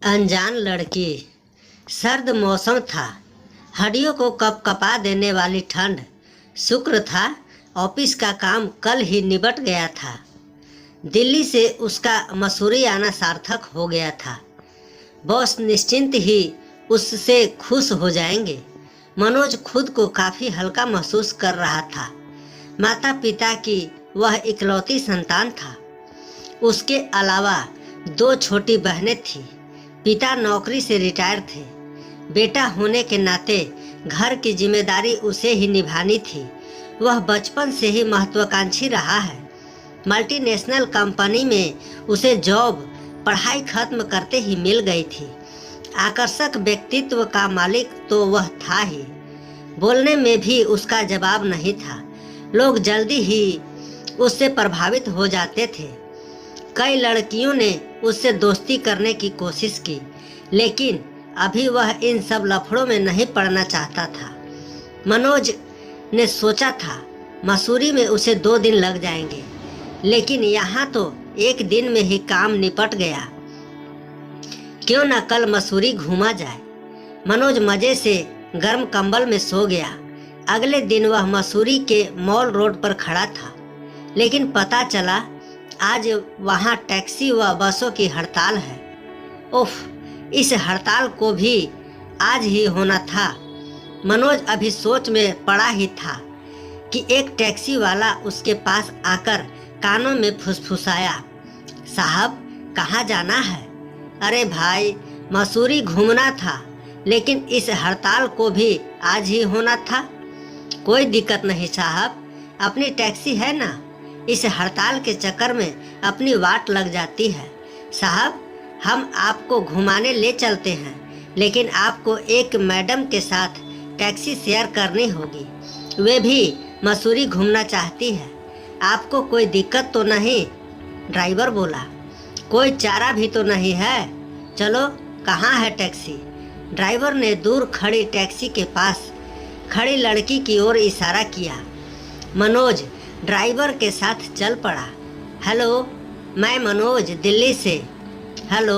अनजान लड़की। सर्द मौसम था। हड्डियों को कपकपा देने वाली ठंड। शुक्र था ऑफिस का काम कल ही निबट गया था। दिल्ली से उसका मसूरी आना सार्थक हो गया था। बॉस निश्चिंत ही उससे खुश हो जाएंगे। मनोज खुद को काफ़ी हल्का महसूस कर रहा था। माता पिता की वह इकलौती संतान था। उसके अलावा 2 छोटी बहनें थीं। पिता नौकरी से रिटायर थे। बेटा होने के नाते घर की जिम्मेदारी उसे ही निभानी थी। वह बचपन से ही महत्वाकांक्षी रहा है। मल्टीनेशनल कंपनी में उसे जॉब पढ़ाई खत्म करते ही मिल गई थी। आकर्षक व्यक्तित्व का मालिक तो वह था ही। बोलने में भी उसका जवाब नहीं था। लोग जल्दी ही उससे प्रभावित हो जाते थे। कई लड़कियों ने उससे दोस्ती करने की कोशिश की, लेकिन अभी वह इन सब लफड़ों में नहीं पड़ना चाहता था। मनोज ने सोचा था मसूरी में उसे 2 दिन लग जाएंगे, लेकिन यहाँ तो 1 दिन में ही काम निपट गया। क्यों न कल मसूरी घूमा जाए। मनोज मजे से गर्म कंबल में सो गया। अगले दिन वह मसूरी के मॉल रोड पर खड़ा था, लेकिन पता चला आज वहाँ टैक्सी व बसों की हड़ताल है। उफ, इस हड़ताल को भी आज ही होना था। मनोज अभी सोच में पड़ा ही था कि एक टैक्सी वाला उसके पास आकर कानों में फुसफुसाया, साहब कहाँ जाना है? अरे भाई, मसूरी घूमना था, लेकिन इस हड़ताल को भी आज ही होना था। कोई दिक्कत नहीं साहब, अपनी टैक्सी है ना। इस हड़ताल के चक्कर में अपनी वाट लग जाती है। साहब, हम आपको घुमाने ले चलते हैं, लेकिन आपको एक मैडम के साथ टैक्सी शेयर करनी होगी। वे भी मसूरी घूमना चाहती है। आपको कोई दिक्कत तो नहीं? ड्राइवर बोला। कोई चारा भी तो नहीं है। चलो, कहाँ है टैक्सी? ड्राइवर ने दूर खड़ी टैक्सी के पास खड़ी लड़की की ओर इशारा किया। मनोज ड्राइवर के साथ चल पड़ा। हेलो, मैं मनोज दिल्ली से। हेलो,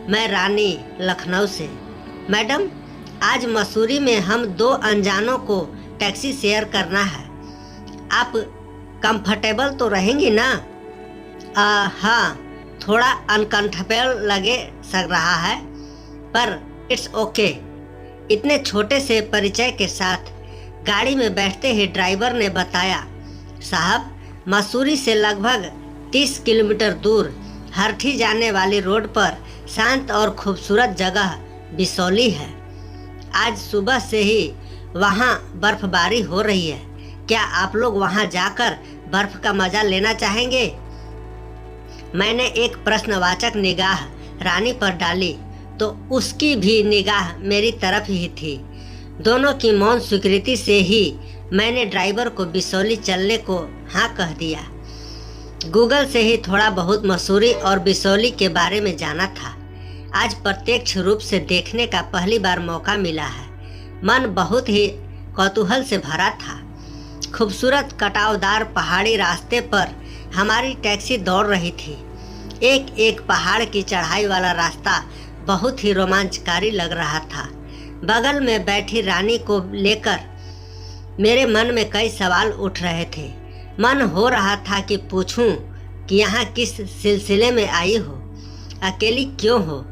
मैं रानी लखनऊ से। मैडम, आज मसूरी में हम 2 अनजानों को टैक्सी शेयर करना है। आप कंफर्टेबल तो रहेंगी ना? हाँ, थोड़ा अनकंफर्टेबल लगे सक रहा है, पर इट्स ओके। इतने छोटे से परिचय के साथ गाड़ी में बैठते ही ड्राइवर ने बताया, साहब, मसूरी से लगभग 30 किलोमीटर दूर हरठी जाने वाली रोड पर शांत और खूबसूरत जगह बिसौली है। आज सुबह से ही वहाँ बर्फबारी हो रही है। क्या आप लोग वहाँ जाकर बर्फ का मजा लेना चाहेंगे? मैंने एक प्रश्नवाचक निगाह रानी पर डाली तो उसकी भी निगाह मेरी तरफ ही थी। दोनों की मौन स्वीकृति से ही मैंने ड्राइवर को बिसौली चलने को हाँ कह दिया। गूगल से ही थोड़ा बहुत मसूरी और बिसौली के बारे में जाना था। आज प्रत्यक्ष रूप से देखने का पहली बार मौका मिला है। मन बहुत ही कौतूहल से भरा था। खूबसूरत कटावदार पहाड़ी रास्ते पर हमारी टैक्सी दौड़ रही थी। एक एक पहाड़ की चढ़ाई वाला रास्ता बहुत ही रोमांचकारी लग रहा था। बगल में बैठी रानी को लेकर मेरे मन में कई सवाल उठ रहे थे। मन हो रहा था कि पूछूं कि यहाँ किस सिलसिले में आई हो, अकेली क्यों हो,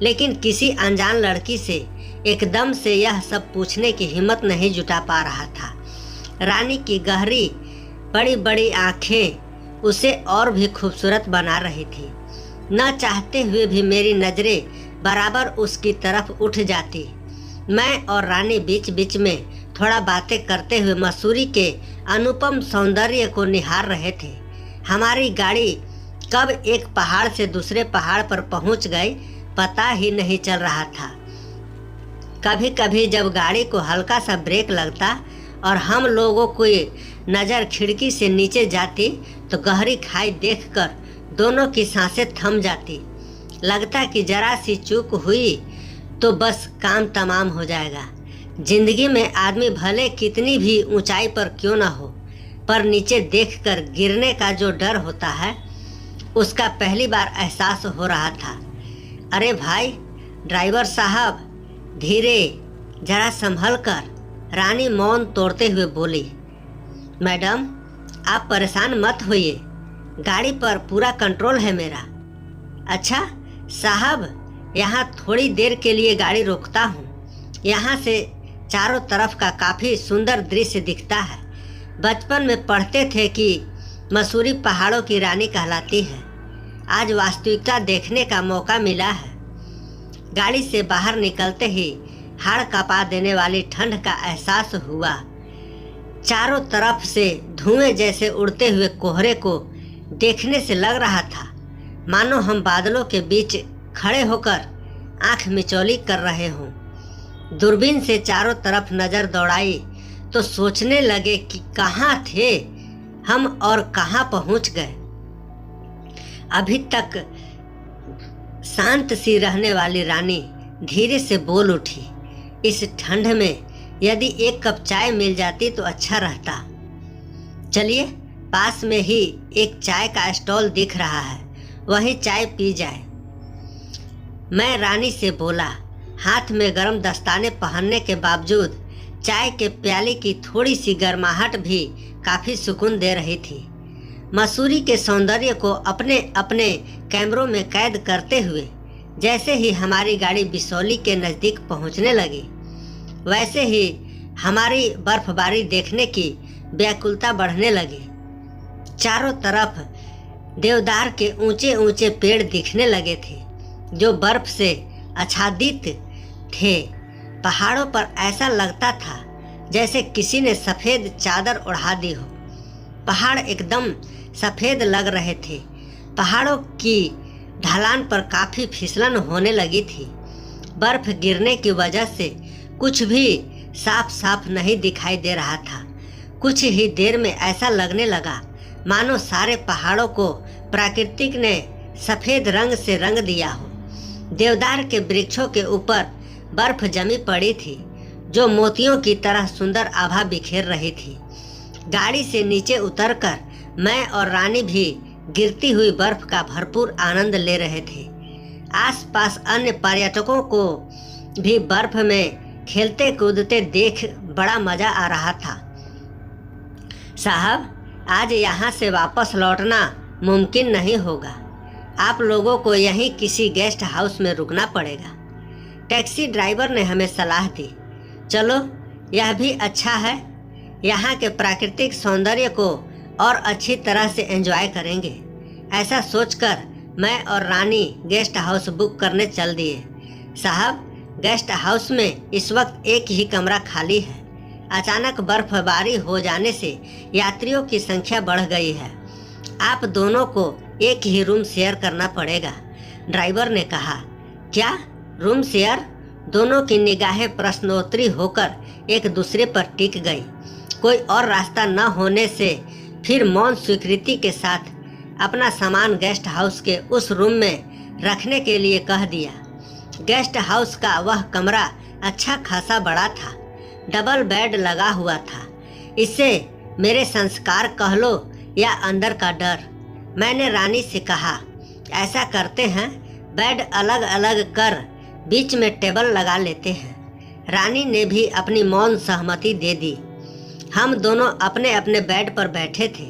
लेकिन किसी अनजान लड़की से एकदम से यह सब पूछने की हिम्मत नहीं जुटा पा रहा था। रानी की गहरी बड़ी बड़ी आँखें उसे और भी खूबसूरत बना रही थी। न चाहते हुए भी मेरी नज़रें बराबर उसकी तरफ उठ जाती। मैं और रानी बीच बीच में थोड़ा बातें करते हुए मसूरी के अनुपम सौंदर्य को निहार रहे थे। हमारी गाड़ी कब एक पहाड़ से दूसरे पहाड़ पर पहुंच गई पता ही नहीं चल रहा था। कभी कभी जब गाड़ी को हल्का सा ब्रेक लगता और हम लोगों की नज़र खिड़की से नीचे जाती तो गहरी खाई देखकर दोनों की सांसें थम जाती। लगता कि जरा सी चूक हुई तो बस काम तमाम हो जाएगा। जिंदगी में आदमी भले कितनी भी ऊंचाई पर क्यों ना हो, पर नीचे देखकर गिरने का जो डर होता है, उसका पहली बार एहसास हो रहा था। अरे भाई, ड्राइवर साहब धीरे, जरा संभल कर। रानी मौन तोड़ते हुए बोली। मैडम, आप परेशान मत होइए, गाड़ी पर पूरा कंट्रोल है मेरा। अच्छा साहब, यहाँ थोड़ी देर के लिए गाड़ी रोकता हूँ। यहाँ से चारों तरफ का काफ़ी सुंदर दृश्य दिखता है। बचपन में पढ़ते थे कि मसूरी पहाड़ों की रानी कहलाती है। आज वास्तविकता देखने का मौका मिला है। गाड़ी से बाहर निकलते ही हाड़ कांपा देने वाली ठंड का एहसास हुआ। चारों तरफ से धुएं जैसे उड़ते हुए कोहरे को देखने से लग रहा था मानो हम बादलों के बीच खड़े होकर आंख मिचौली कर रहे हों। दूरबीन से चारों तरफ नज़र दौड़ाई तो सोचने लगे कि कहाँ थे हम और कहाँ पहुँच गए। अभी तक शांत सी रहने वाली रानी धीरे से बोल उठी। इस ठंड में यदि एक कप चाय मिल जाती तो अच्छा रहता। चलिए, पास में ही एक चाय का स्टॉल दिख रहा है, वहीं चाय पी जाए। मैं रानी से बोला। हाथ में गर्म दस्ताने पहनने के बावजूद चाय के प्याले की थोड़ी सी गर्माहट भी काफ़ी सुकून दे रही थी। मसूरी के सौंदर्य को अपने अपने कैमरों में कैद करते हुए जैसे ही हमारी गाड़ी बिसौली के नज़दीक पहुंचने लगी, वैसे ही हमारी बर्फबारी देखने की व्याकुलता बढ़ने लगी। चारों तरफ देवदार के ऊंचे ऊंचे पेड़ दिखने लगे थे जो बर्फ से आच्छादित थे। पहाड़ों पर ऐसा लगता था जैसे किसी ने सफ़ेद चादर ओढ़ा दी हो। पहाड़ एकदम सफ़ेद लग रहे थे। पहाड़ों की ढलान पर काफ़ी फिसलन होने लगी थी। बर्फ गिरने की वजह से कुछ भी साफ साफ नहीं दिखाई दे रहा था। कुछ ही देर में ऐसा लगने लगा मानो सारे पहाड़ों को प्राकृतिक ने सफ़ेद रंग से रंग दिया हो। देवदार के वृक्षों के ऊपर बर्फ जमी पड़ी थी जो मोतियों की तरह सुंदर आभा बिखेर रही थी। गाड़ी से नीचे उतरकर मैं और रानी भी गिरती हुई बर्फ का भरपूर आनंद ले रहे थे। आसपास अन्य पर्यटकों को भी बर्फ में खेलते कूदते देख बड़ा मज़ा आ रहा था। साहब, आज यहाँ से वापस लौटना मुमकिन नहीं होगा। आप लोगों को यहीं किसी गेस्ट हाउस में रुकना पड़ेगा। टैक्सी ड्राइवर ने हमें सलाह दी। चलो, यह भी अच्छा है। यहाँ के प्राकृतिक सौंदर्य को और अच्छी तरह से एंजॉय करेंगे। ऐसा सोचकर मैं और रानी गेस्ट हाउस बुक करने चल दिए। साहब, गेस्ट हाउस में इस वक्त एक ही कमरा खाली है। अचानक बर्फबारी हो जाने से यात्रियों की संख्या बढ़ गई है। आप दोनों को एक ही रूम शेयर करना पड़ेगा, ड्राइवर ने कहा। क्या रूम शेयर? दोनों की निगाहें प्रश्नोत्तरी होकर एक दूसरे पर टिक गई। कोई और रास्ता न होने से फिर मौन स्वीकृति के साथ अपना सामान गेस्ट हाउस के उस रूम में रखने के लिए कह दिया। गेस्ट हाउस का वह कमरा अच्छा खासा बड़ा था। डबल बेड लगा हुआ था। इससे मेरे संस्कार कह लो या अंदर का डर। मैंने रानी से कहा, ऐसा करते हैं, बेड अलग अलग कर बीच में टेबल लगा लेते हैं। रानी ने भी अपनी मौन सहमति दे दी। हम दोनों अपने अपने बेड पर बैठे थे।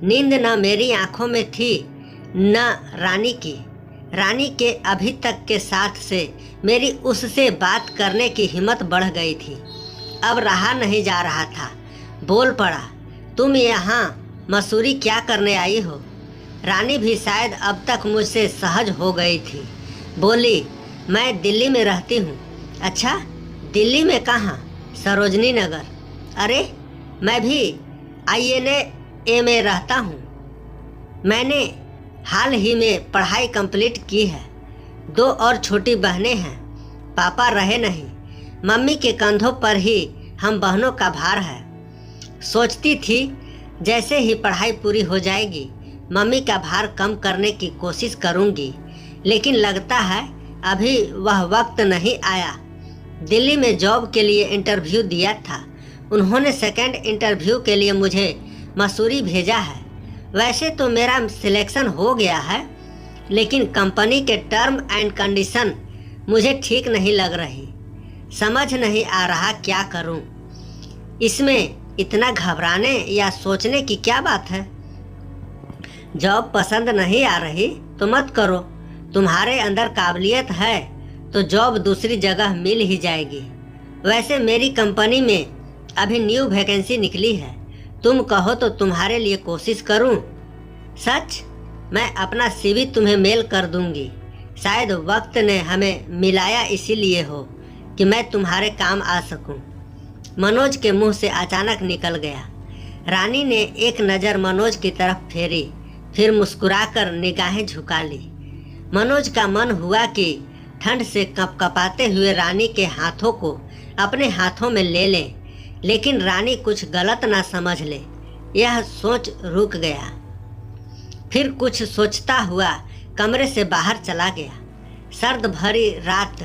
नींद न मेरी आंखों में थी न रानी की। रानी के अभी तक के साथ से मेरी उससे बात करने की हिम्मत बढ़ गई थी। अब रहा नहीं जा रहा था। बोल पड़ा, तुम यहाँ मसूरी क्या करने आई हो? रानी भी शायद अब तक मुझसे सहज हो गई थी। बोली, मैं दिल्ली में रहती हूँ। अच्छा, दिल्ली में कहाँ? सरोजनी नगर। अरे, मैं भी INA में रहता हूँ। मैंने हाल ही में पढ़ाई कंप्लीट की है। 2 और छोटी बहनें हैं। पापा रहे नहीं। मम्मी के कंधों पर ही हम बहनों का भार है। सोचती थी जैसे ही पढ़ाई पूरी हो जाएगी मम्मी का भार कम करने की कोशिश करूंगी, लेकिन लगता है अभी वह वक्त नहीं आया। दिल्ली में जॉब के लिए इंटरव्यू दिया था। उन्होंने सेकंड इंटरव्यू के लिए मुझे मसूरी भेजा है। वैसे तो मेरा सिलेक्शन हो गया है, लेकिन कंपनी के टर्म एंड कंडीशन मुझे ठीक नहीं लग रही। समझ नहीं आ रहा क्या करूं। इसमें इतना घबराने या सोचने की क्या बात है। जॉब पसंद नहीं आ रही तो मत करो। तुम्हारे अंदर काबिलियत है तो जॉब दूसरी जगह मिल ही जाएगी। वैसे मेरी कंपनी में अभी न्यू वैकेंसी निकली है, तुम कहो तो तुम्हारे लिए कोशिश करूं। सच? मैं अपना सीवी तुम्हें मेल कर दूंगी। शायद वक्त ने हमें मिलाया इसीलिए हो कि मैं तुम्हारे काम आ सकूं। मनोज के मुंह से अचानक निकल गया। रानी ने एक नज़र मनोज की तरफ फेरी, फिर मुस्कुराकर निगाहें झुका ली। मनोज का मन हुआ कि ठंड से कपकपाते हुए रानी के हाथों को अपने हाथों में ले ले, लेकिन रानी कुछ गलत ना समझ ले, यह सोच रुक गया। फिर कुछ सोचता हुआ कमरे से बाहर चला गया। सर्द भरी रात,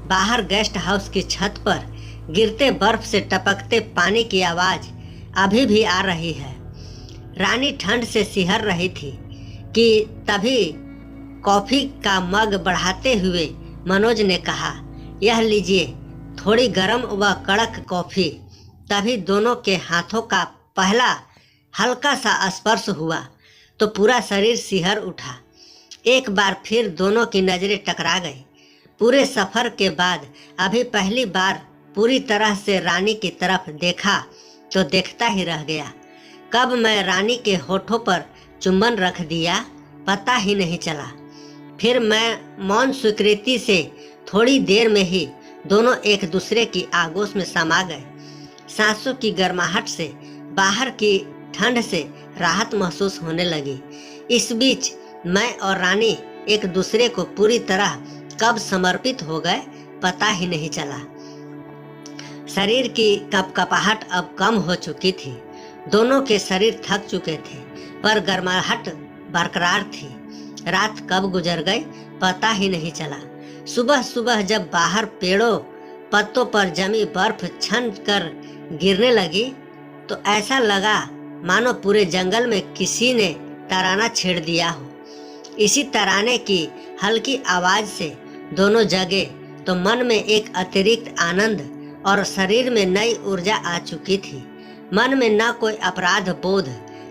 बाहर गेस्ट हाउस की छत पर गिरते बर्फ से टपकते पानी की आवाज़ अभी भी आ रही है। रानी ठंड से सिहर रही थी कि तभी कॉफ़ी का मग बढ़ाते हुए मनोज ने कहा, यह लीजिए थोड़ी गर्म व कड़क कॉफ़ी। तभी दोनों के हाथों का पहला हल्का सा स्पर्श हुआ तो पूरा शरीर सिहर उठा। एक बार फिर दोनों की नज़रें टकरा गई। पूरे सफ़र के बाद अभी पहली बार पूरी तरह से रानी की तरफ देखा तो देखता ही रह गया। कब मैं रानी के होठों पर चुंबन रख दिया पता ही नहीं चला। फिर मैं मौन स्वीकृति से थोड़ी देर में ही दोनों एक दूसरे की आगोश में समा गए। सांसों की गर्माहट से बाहर की ठंड से राहत महसूस होने लगी। इस बीच मैं और रानी एक दूसरे को पूरी तरह कब समर्पित हो गए पता ही नहीं चला। शरीर की कपकपाहट अब कम हो चुकी थी। दोनों के शरीर थक चुके थे पर गर्माहट बरकरार थी। रात कब गुजर गई पता ही नहीं चला। सुबह सुबह जब बाहर पेड़ों पत्तों पर जमी बर्फ छन कर गिरने लगी तो ऐसा लगा मानो पूरे जंगल में किसी ने तराना छेड़ दिया हो। इसी तराने की हल्की आवाज़ से दोनों जगे तो मन में एक अतिरिक्त आनंद और शरीर में नई ऊर्जा आ चुकी थी। मन में न कोई अपराध बोध,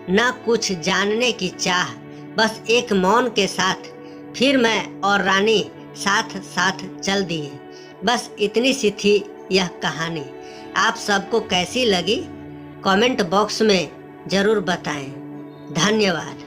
न कुछ जानने की चाह, बस एक मौन के साथ फिर मैं और रानी साथ साथ चल दिए। बस इतनी सी थी यह कहानी। आप सबको कैसी लगी कमेंट बॉक्स में ज़रूर बताएं। धन्यवाद।